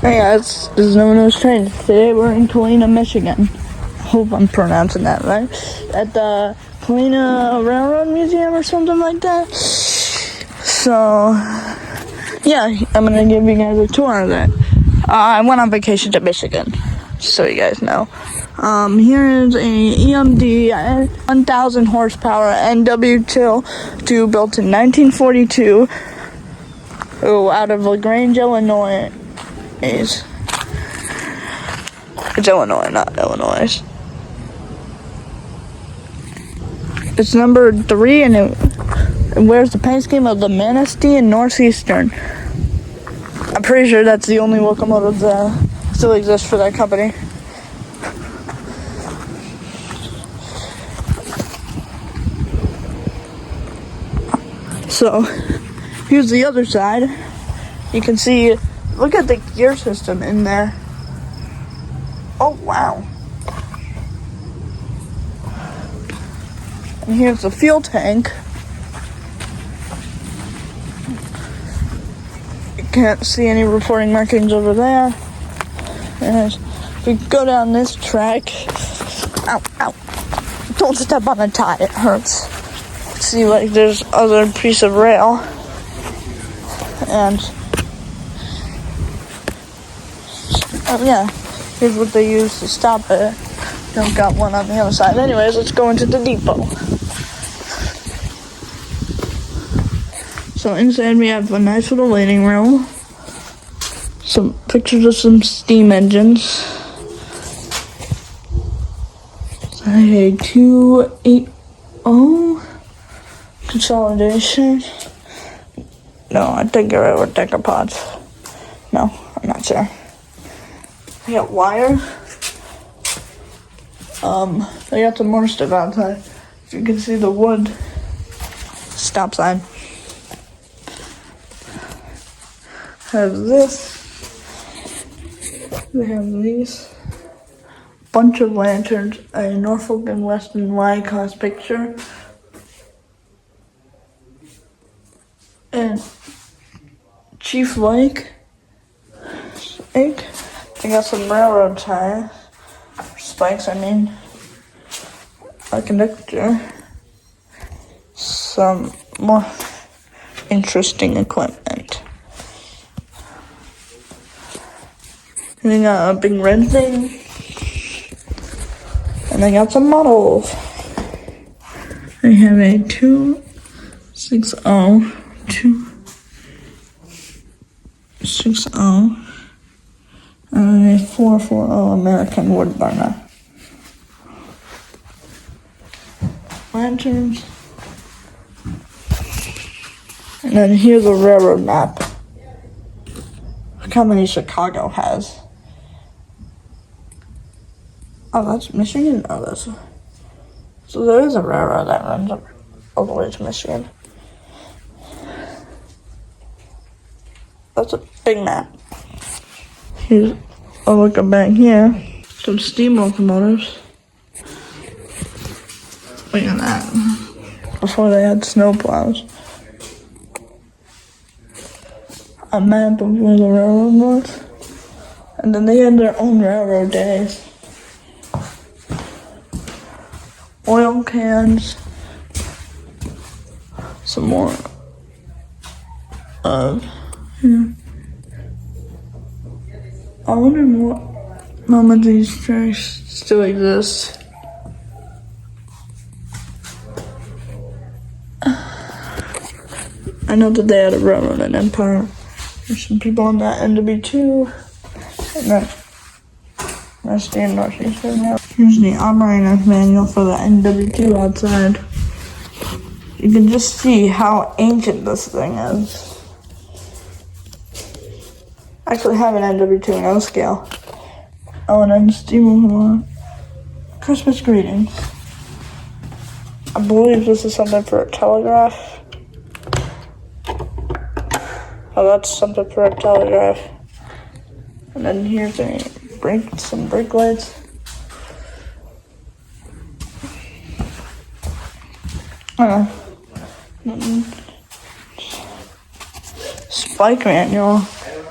Hey guys, this is No Nose Train. Today we're in Galena, Michigan. Hope I'm pronouncing that right. At the Galena Railroad Museum or something like that. So, yeah, I'm gonna give you guys a tour of it. I went on vacation to Michigan, so you guys know. Here is a EMD 1,000 horsepower NW2 built in 1942. Out of LaGrange, Illinois. It's Illinois, not Illinois. It's number 3, and it wears the paint scheme of the Manistee and Northeastern. I'm pretty sure that's the only locomotive that still exists for that company. So, here's the other side. You can see, look at the gear system in there. Oh, wow. And here's the fuel tank. You can't see any reporting markings over there. And if we go down this track, ow, ow. Don't step on a tie, it hurts. See, like, there's other piece of rail. And, oh yeah, here's what they use to stop it. They've got one on the other side. Anyways, let's go into the depot. So inside we have a nice little waiting room. Some pictures of some steam engines. A 280 consolidation. No, I think you're right with decker pods. No, I'm not sure. We got wire. They got some more stuff outside. If you can see the wood stop sign. Have this. We have these. Bunch of lanterns. A Norfolk and Western Y-class picture. And Chief Lake. They got some railroad ties. Spikes, I mean. A conductor. Some more interesting equipment. And they got a big red thing. And they got some models. They have a 260 and a 440 American wood burner. Lanterns. And then here's a railroad map. Look how many Chicago has. Oh, that's Michigan? Oh, that's... So there is a railroad that runs up all the way to Michigan. That's a big map. Here's a look back here. Some steam locomotives. Look at that. Before they had snow plows. A map of where the railroad was. And then they had their own railroad days. Oil cans. Some more of... I wonder what moment these tracks still exist. I know that they had a railroad in Empire. There's some people on that NW2. And that Manistee and Northeastern. Here's the operator's manual for the NW2 outside. You can just see how ancient this thing is. I actually have an NW2 in O scale. Oh, and then steam. Christmas greetings. I believe this is something for a telegraph. Oh, that's something for a telegraph. And then here's some brake lights. Spike manual.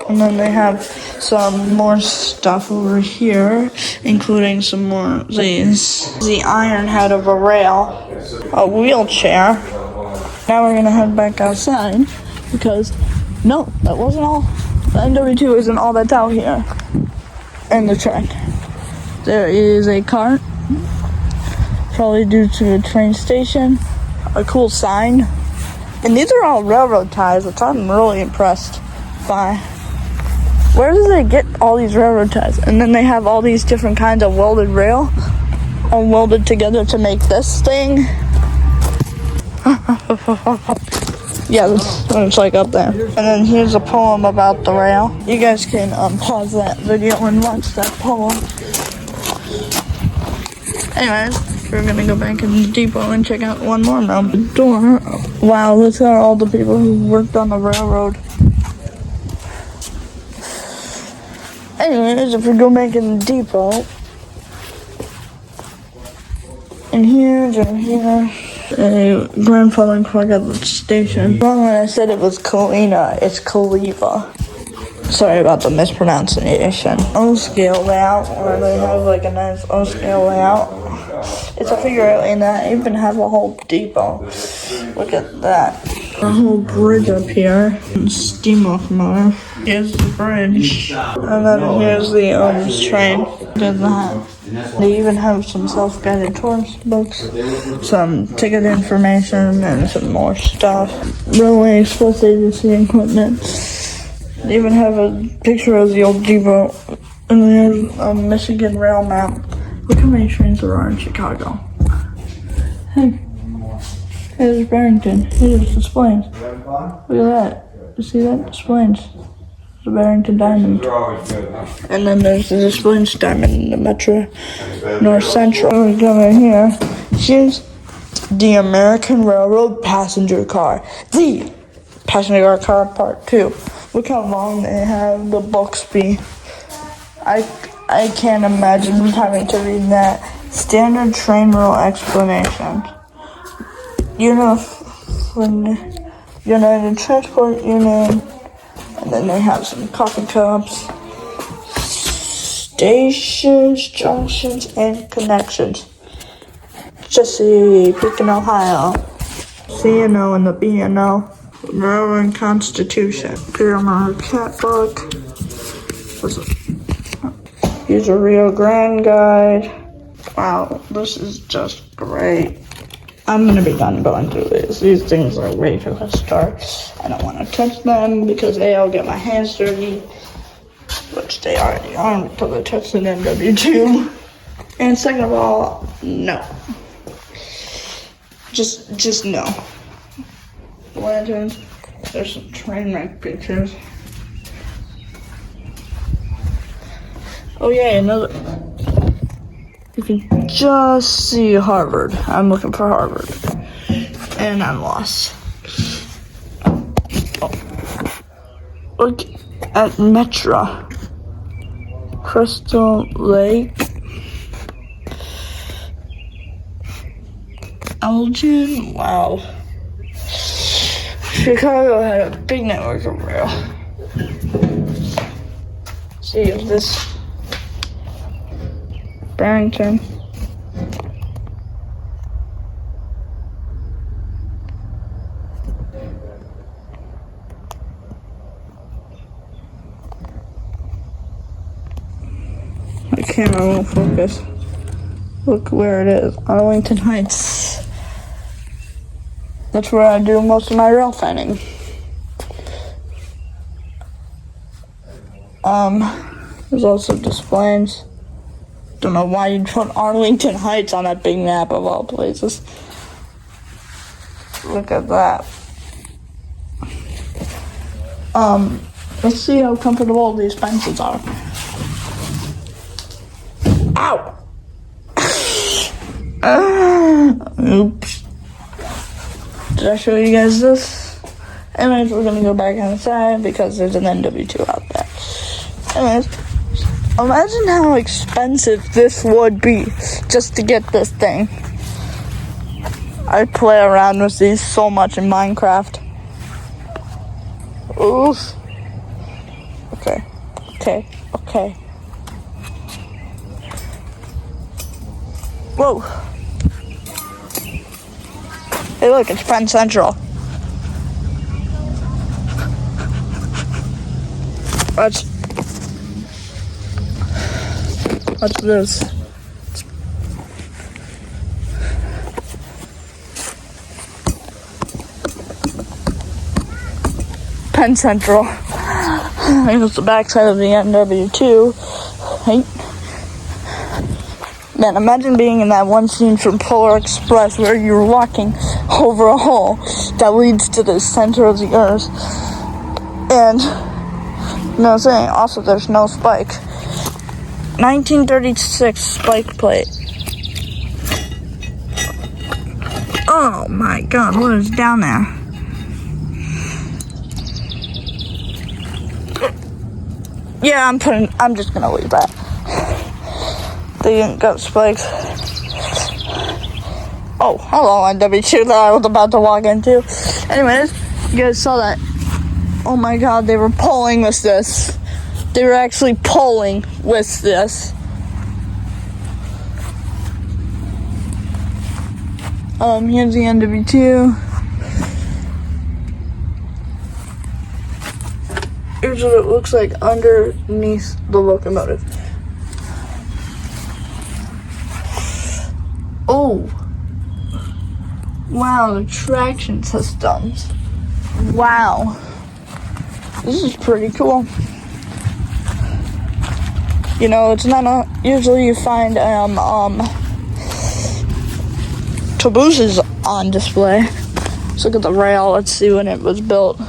And then they have some more stuff over here, including some more of these. The iron head of a rail, a wheelchair. Now we're gonna head back outside because no, that wasn't all. The NW2 isn't all that's out here in the track. There is a cart, probably due to a train station, a cool sign, and these are all railroad ties, which I'm really impressed by. Where do they get all these railroad ties? And then they have all these different kinds of welded rail, all welded together to make this thing. Yeah, it's like up there. And then here's a poem about the rail. You guys can pause that video and watch that poem. Anyways, we're gonna go back in the depot and check out one more now. The door. Wow, look at all the people who worked on the railroad. Anyways, if we go back in the depot, and here, a grandfather clock at the station. Wrong when I said it was Kalina, it's Kaliva. Sorry about the mispronunciation. O-scale layout, where they have like a nice O-scale layout. It's a figure eight, and I even have a whole depot. Look at that. A whole bridge up here. Steam locomotive. Here's the bridge. And then here's the train. Did that. They even have some self-guided tourist books, some ticket information, and some more stuff. Railway Express Agency equipment. They even have a picture of the old depot, and there's a Michigan rail map. Look how many trains there are in Chicago. Hey, there's Barrington. Here's Des Plaines. Look at that. You see that? Des Plaines. The Barrington Diamond. And then there's the Des Plaines Diamond in the Metra North Central. We come in here. Here's the American Railroad passenger car. The passenger car part 2. Look how long they have the books be. I can't imagine having to read that. Standard train rule explanation. United Transport Union. And then they have some coffee cups, stations, junctions, and connections. Chesapeake, Ohio. CNO and the BNO. Railroad Constitution. Pyramid Cat Book. Here's a Rio Grande guide. Wow, this is just great. I'm gonna be done going through this. These things are way too historic. I don't want to touch them because I'll get my hands dirty, which they already are because I touched an NW2. And second of all, no. Just no. Lanterns. There's some train wreck pictures. Oh yeah, another. You can just see Harvard. I'm looking for Harvard. And I'm lost. Oh. Look at Metra. Crystal Lake. Elgin. Wow. Chicago had a big network of rail. See if this Barrington. My camera won't focus. Look where it is. Arlington Heights. That's where I do most of my rail fanning. There's also Des Plaines. Don't know why you'd put Arlington Heights on that big map of all places. Look at that. Let's see how comfortable these fences are. Ow! Oops. Did I show you guys this? Anyways, we're gonna go back inside because there's an NW2 out there. Anyways, imagine how expensive this would be just to get this thing. I play around with these so much in Minecraft. Oof. Okay. Okay. Whoa. Hey, look, it's Penn Central. What's this? Penn Central. Here's the backside of the NW2. Hey. Man, imagine being in that one scene from Polar Express where you're walking over a hole that leads to the center of the earth. And, you know what I'm saying? Also, there's no spike. 1936 spike plate. Oh my god, what is down there? Yeah, I'm just gonna leave that. They didn't got spikes. Oh, hello, NW2 that I was about to walk into. Anyways, you guys saw that. Oh my god, they were polling with this. They were actually polling with this. Here's the NW2. Here's what it looks like underneath the locomotive. Oh. Wow, the traction systems. Wow. This is pretty cool. You know, it's not usually you find cabooses on display. Let's look at the rail. Let's see when it was built.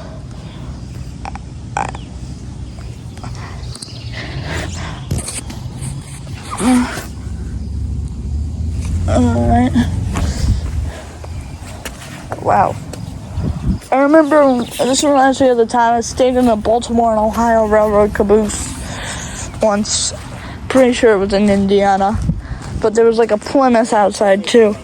Alright. Wow. I remember, this reminds me of the time I stayed in the Baltimore and Ohio Railroad caboose once. Pretty sure it was in Indiana. But there was like a Plymouth outside too.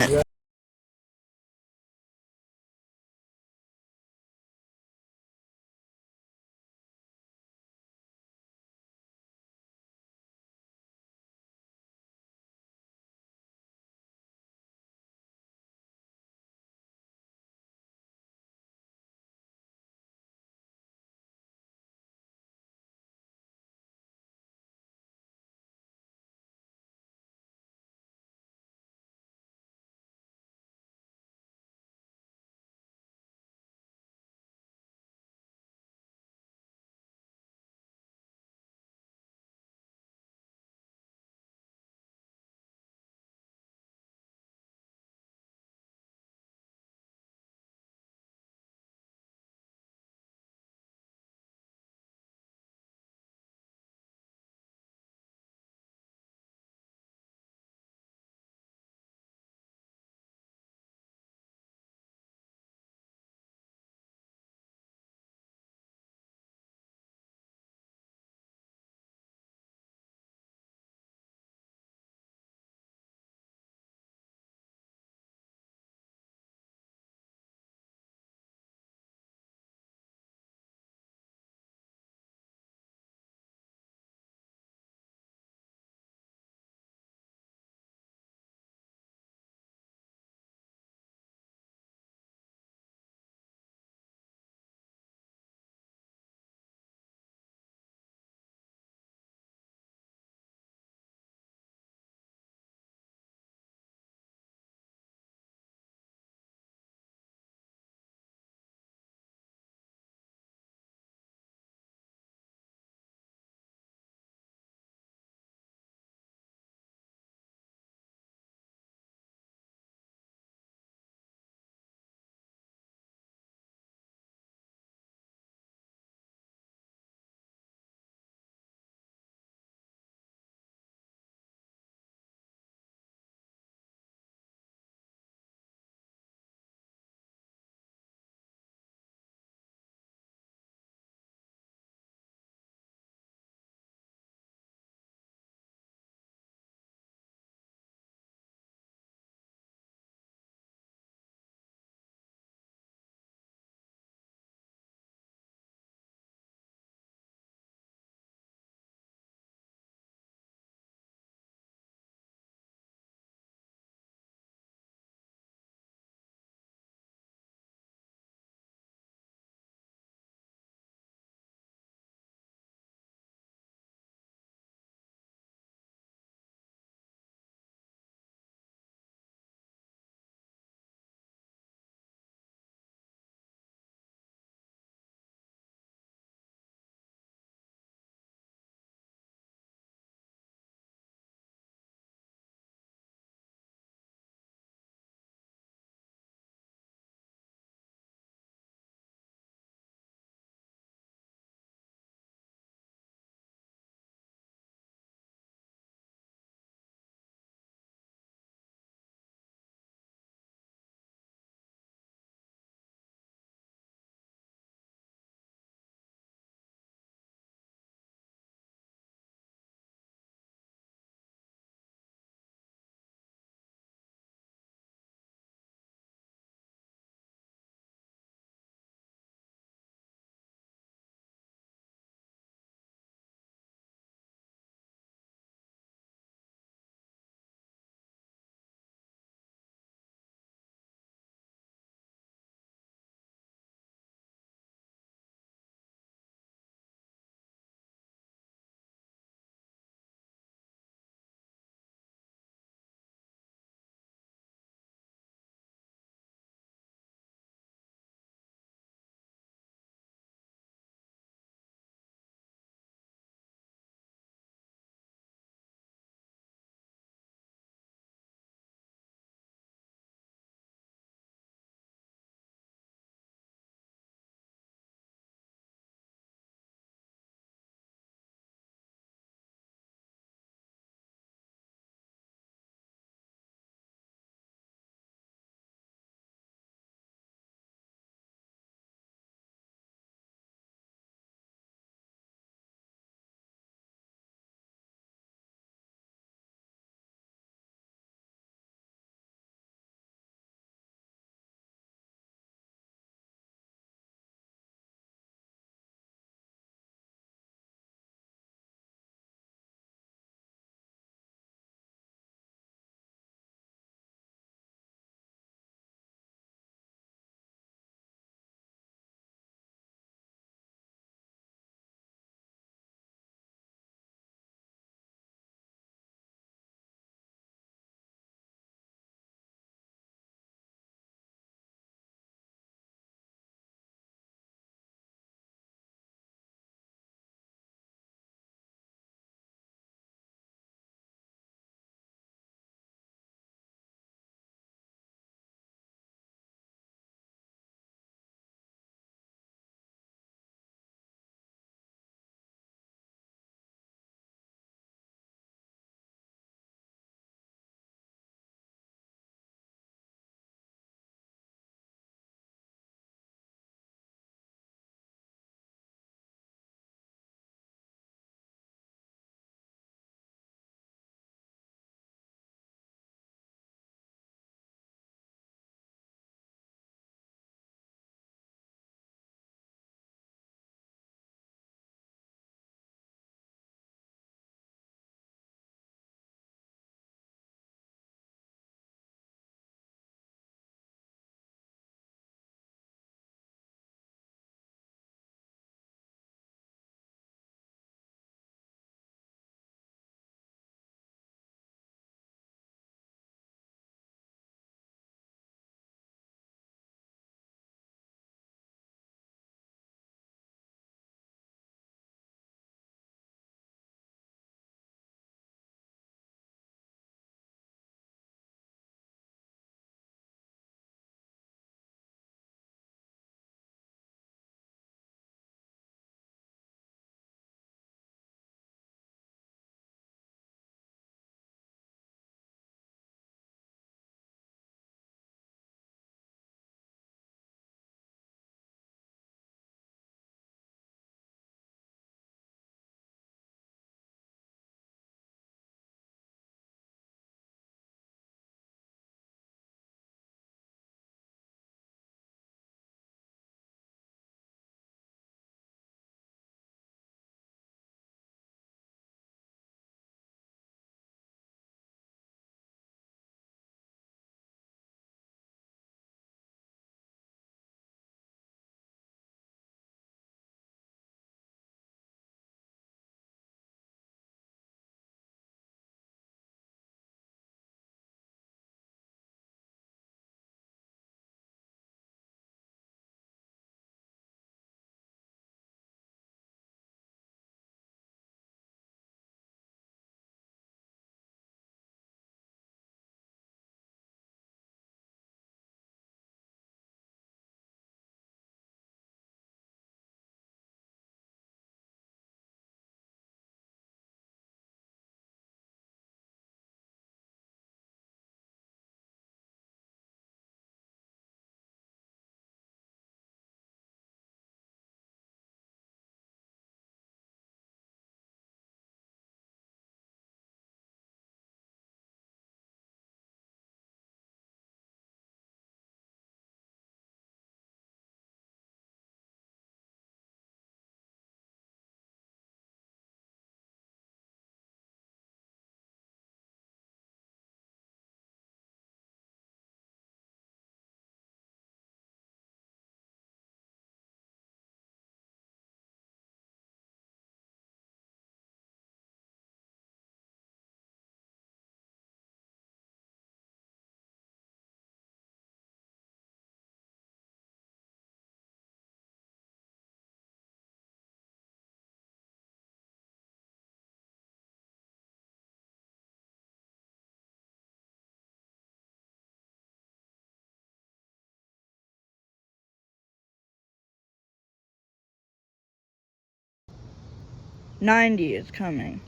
90 is coming.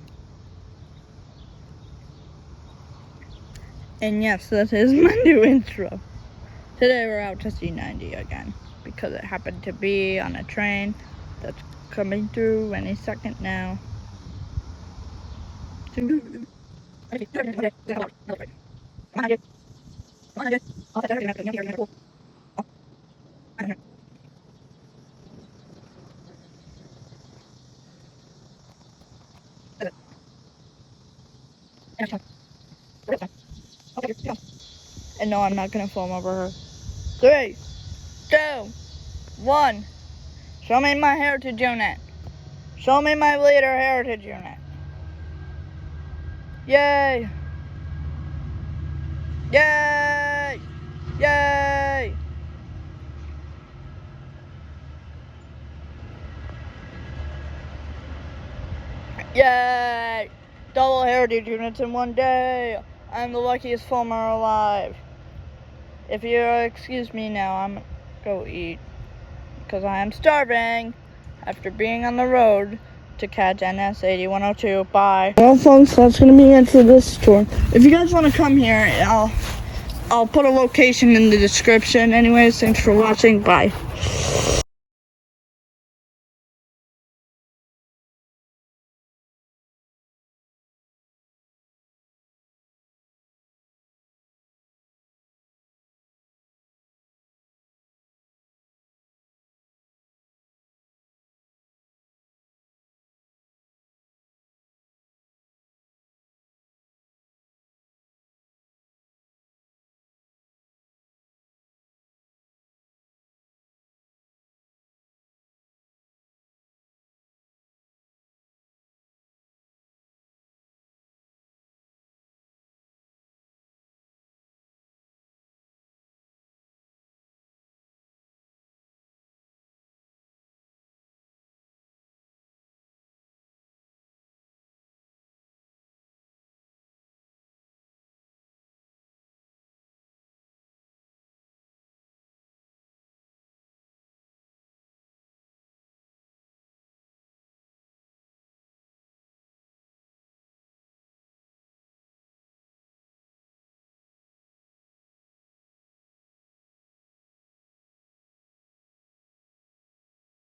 And yes, this is my new intro. Today we're out to see 90 again, because it happened to be on a train that's coming through any second now. And no, I'm not gonna film over her. 3, 2, 1. Show me my heritage unit. Show me my leader heritage unit. Yay! Yay! Yay! Yay! Double heritage units in one day. I'm the luckiest farmer alive. If you excuse me now, I'm gonna go eat, because I am starving after being on the road to catch NS 8102. Bye. Well, folks, that's gonna be it for this tour. If you guys want to come here, I'll put a location in the description. Anyways, thanks for watching. Bye.